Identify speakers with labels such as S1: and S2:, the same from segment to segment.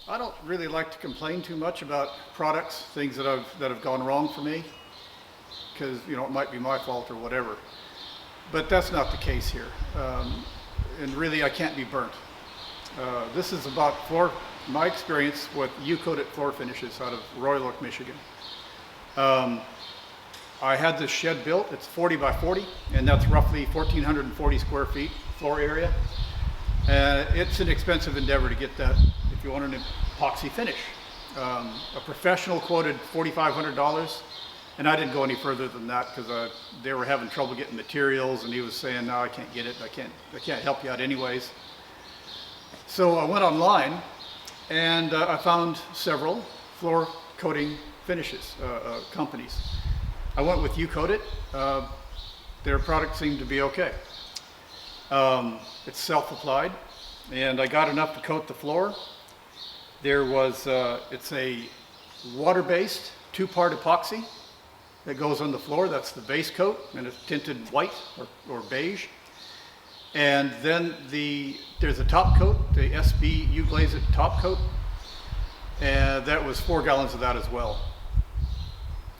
S1: I don't really like to complain too much about products, things that have gone wrong for me, because it might be my fault or whatever. But that's not the case here, and really I can't be burnt. This is about my experience with Ucoat-it floor finishes out of Royal Oak, Michigan. I had this shed built. It's 40 by 40, and that's roughly 1,440 square feet floor area. It's an expensive endeavor to get that if you want an epoxy finish. A professional quoted $4,500, and I didn't go any further than that because they were having trouble getting materials, and he was saying, "No, I can't get it. I can't help you out anyways." So I went online, and I found several floor coating finishes companies. I went with Ucoat-it. Their product seemed to be okay. It's self-applied, and I got enough to coat the floor. It's a water-based 2-part epoxy that goes on the floor. That's the base coat, and it's tinted white or beige. And then there's a top coat, the SB Ucoat-it top coat, and that was 4 gallons of that as well.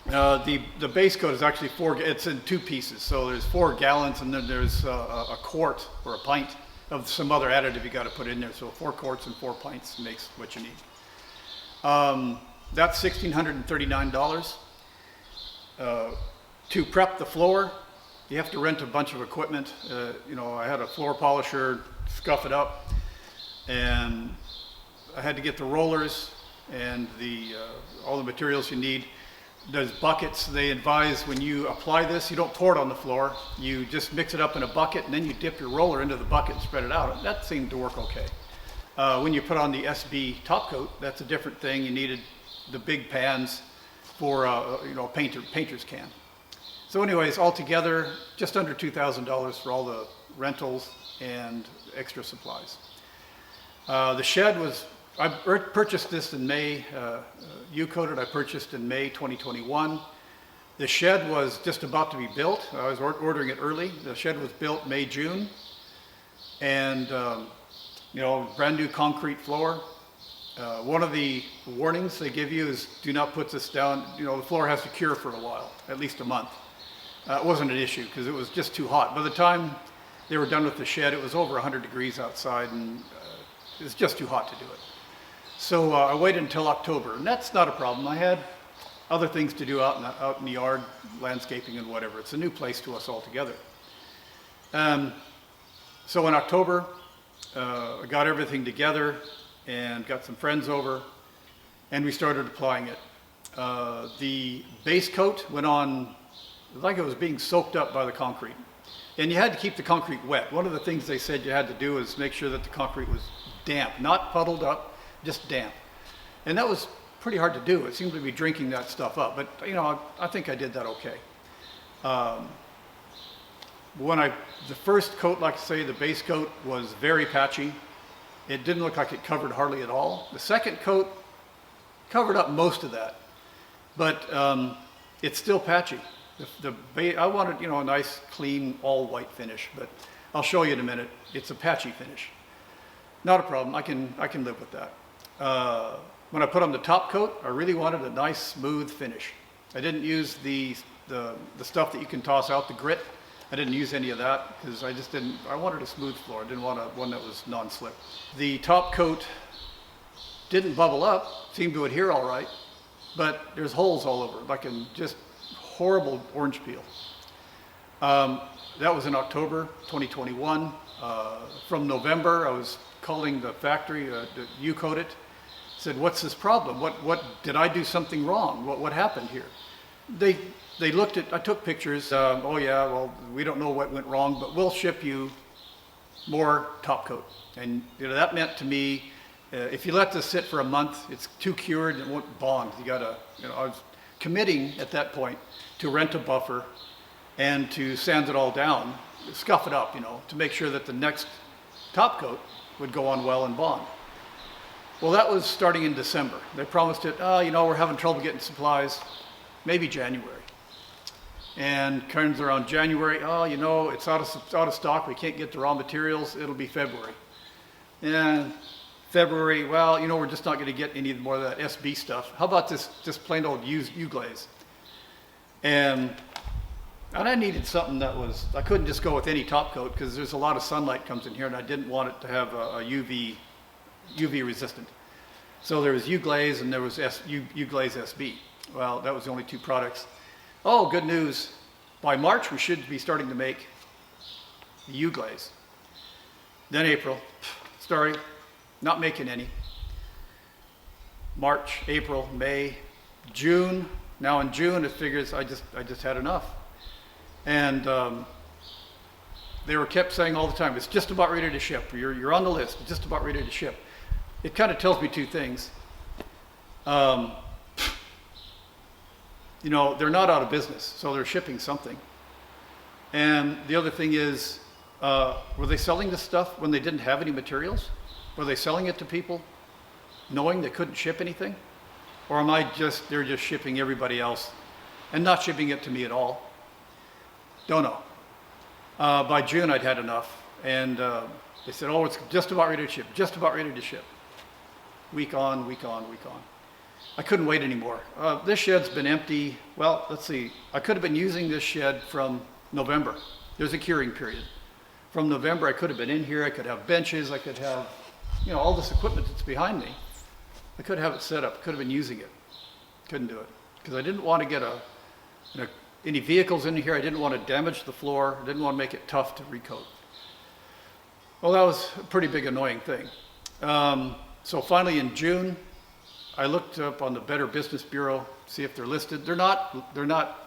S1: The base coat is actually it's in 2 pieces, so there's 4 gallons, and then there's a quart or a pint of some other additive you got to put in there. So 4 quarts and 4 pints makes what you need. That's $1,639. To prep the floor, you have to rent a bunch of equipment. I had a floor polisher scuff it up, and I had to get the rollers and all the materials you need. There's buckets. They advise when you apply this, you don't pour it on the floor. You just mix it up in a bucket, and then you dip your roller into the bucket and spread it out. That seemed to work okay. When you put on the SB top coat, that's a different thing. You needed the big pans for a painter's can. So anyways, altogether, just under $2,000 for all the rentals and extra supplies. The shed I purchased this in May. Ucoat-it I purchased in May 2021. The shed was just about to be built. I was ordering it early. The shed was built May, June. And, brand new concrete floor. One of the warnings they give you is do not put this down. The floor has to cure for a while, at least a month. It wasn't an issue because it was just too hot. By the time they were done with the shed, it was over 100 degrees outside, and it was just too hot to do it. So I waited until October, and that's not a problem. I had other things to do out in the yard, landscaping and whatever. It's a new place to us altogether. So in October, I got everything together and got some friends over, and we started applying it. The base coat went on like it was being soaked up by the concrete. And you had to keep the concrete wet. One of the things they said you had to do is make sure that the concrete was damp, not puddled up, just damp. And that was pretty hard to do. It seemed to be drinking that stuff up, but I think I did that okay. The first coat, like I say, the base coat was very patchy. It didn't look like it covered hardly at all. The second coat covered up most of that, but it's still patchy. I wanted, a nice, clean, all white finish, but I'll show you in a minute. It's a patchy finish. Not a problem. I can live with that. When I put on the top coat, I really wanted a nice, smooth finish. I didn't use the stuff that you can toss out, the grit. I didn't use any of that because I wanted a smooth floor. I didn't want one that was non-slip. The top coat didn't bubble up, seemed to adhere all right, but there's holes all over, like in just horrible orange peel. That was in October 2021. From November, I was calling the factory, Ucoat-it, said, "What's this problem? What did I do something wrong? What happened here?" They looked at, I took pictures. Oh yeah, well, we don't know what went wrong, but we'll ship you more top coat. And that meant to me, if you let this sit for a month, it's too cured and it won't bond. You gotta, I was committing at that point to rent a buffer and to sand it all down, scuff it up, to make sure that the next top coat would go on well and bond. Well, that was starting in December. They promised it, we're having trouble getting supplies, maybe January. And comes around January, it's out of stock, we can't get the raw materials, it'll be February. And February, well, we're just not going to get any more of that SB stuff. How about this just plain old U-glaze? And I needed something that was, I couldn't just go with any top coat because there's a lot of sunlight comes in here and I didn't want it to have a UV resistant. So there was U-glaze and there was U-glaze SB. Well, that was the only two products. Oh, good news. By March, we should be starting to make the U-glaze. Then April, sorry, not making any. March, April, May, June. Now in June, it figures I just had enough. And they were kept saying all the time, it's just about ready to ship. You're on the list, it's just about ready to ship. It kind of tells me two things. They're not out of business, so they're shipping something. And the other thing is, were they selling this stuff when they didn't have any materials? Were they selling it to people knowing they couldn't ship anything? Or they're just shipping everybody else and not shipping it to me at all? Don't know. By June, I'd had enough. And they said, oh, it's just about ready to ship, just about ready to ship. Week on, week on, week on. I couldn't wait anymore. This shed's been empty. Well, let's see. I could have been using this shed from November. There's a curing period. From November, I could have been in here. I could have benches. I could have, all this equipment that's behind me. I could have it set up. Could have been using it. Couldn't do it because I didn't want to get any vehicles in here. I didn't want to damage the floor. I didn't want to make it tough to recoat. Well, that was a pretty big annoying thing. So finally in June, I looked up on the Better Business Bureau, see if they're listed. They're not.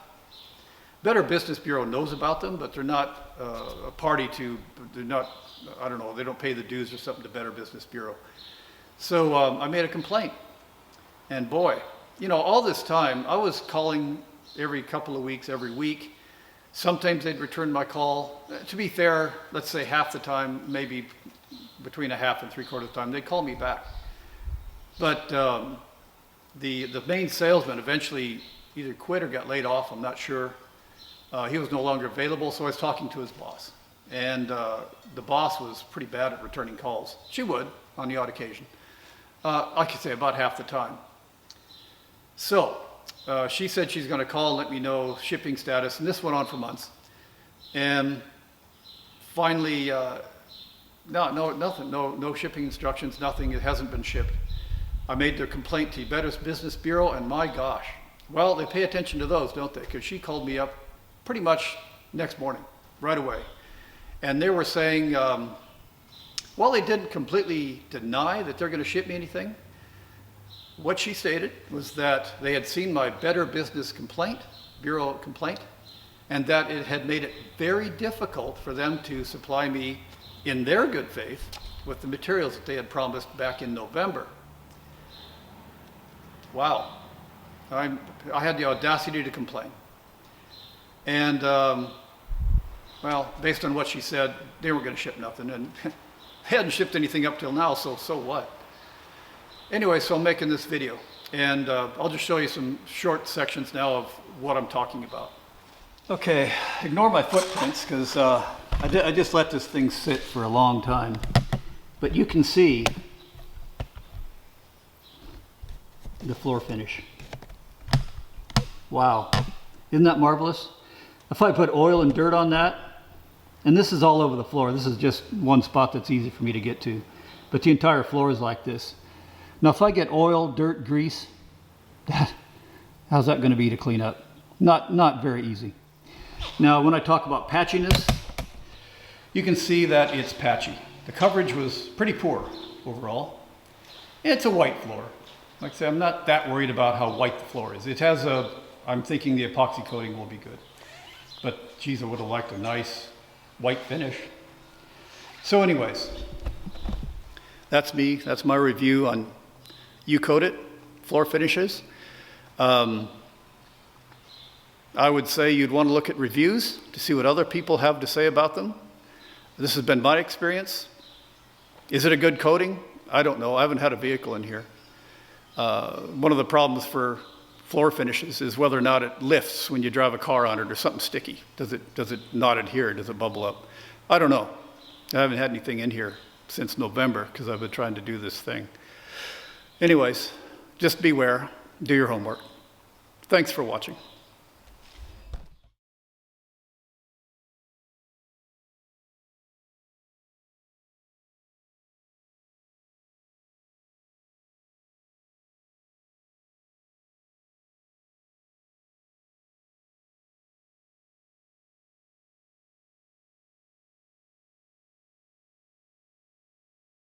S1: Better Business Bureau knows about them, but they're not a party to, they're not, I don't know, they don't pay the dues or something to Better Business Bureau. So I made a complaint. And boy, all this time, I was calling every couple of weeks, every week. Sometimes they'd return my call. To be fair, let's say half the time, maybe between a half and 3/4 of the time, they'd call me back. But the main salesman eventually either quit or got laid off, I'm not sure. He was no longer available, so I was talking to his boss. And the boss was pretty bad at returning calls. She would, on the odd occasion. I could say about half the time. So she said she's going to call and let me know shipping status, and this went on for months. And finally, nothing, no shipping instructions, nothing. It hasn't been shipped. I made the complaint to Better Business Bureau, and my gosh, well, they pay attention to those, don't they? Because she called me up pretty much next morning, right away. And they were saying, well, they didn't completely deny that they're going to ship me anything. What she stated was that they had seen my Better Business Bureau complaint, and that it had made it very difficult for them to supply me, in their good faith, with the materials that they had promised back in November. Wow. I had the audacity to complain. And, well, based on what she said, they weren't going to ship nothing, and they hadn't shipped anything up till now, so what? Anyway, so I'm making this video, and I'll just show you some short sections now of what I'm talking about. Okay, ignore my footprints, because I just let this thing sit for a long time. But you can see the floor finish. Wow, isn't that marvelous? If I put oil and dirt on that, and this is all over the floor, this is just one spot that's easy for me to get to, but the entire floor is like this. Now if I get oil, dirt, grease, how's that going to be to clean up? Not very easy. Now when I talk about patchiness, you can see that it's patchy. The coverage was pretty poor overall. It's a white floor. Like I say, I'm not that worried about how white the floor is. It has I'm thinking the epoxy coating will be good. But geez, I would have liked a nice white finish. So anyways, that's me. That's my review on Ucoat-it floor finishes. I would say you'd want to look at reviews to see what other people have to say about them. This has been my experience. Is it a good coating? I don't know. I haven't had a vehicle in here. One of the problems for floor finishes is whether or not it lifts when you drive a car on it or something sticky. Does it not adhere? Does it bubble up? I don't know. I haven't had anything in here since November because I've been trying to do this thing. Anyways, just beware, do your homework. Thanks for watching.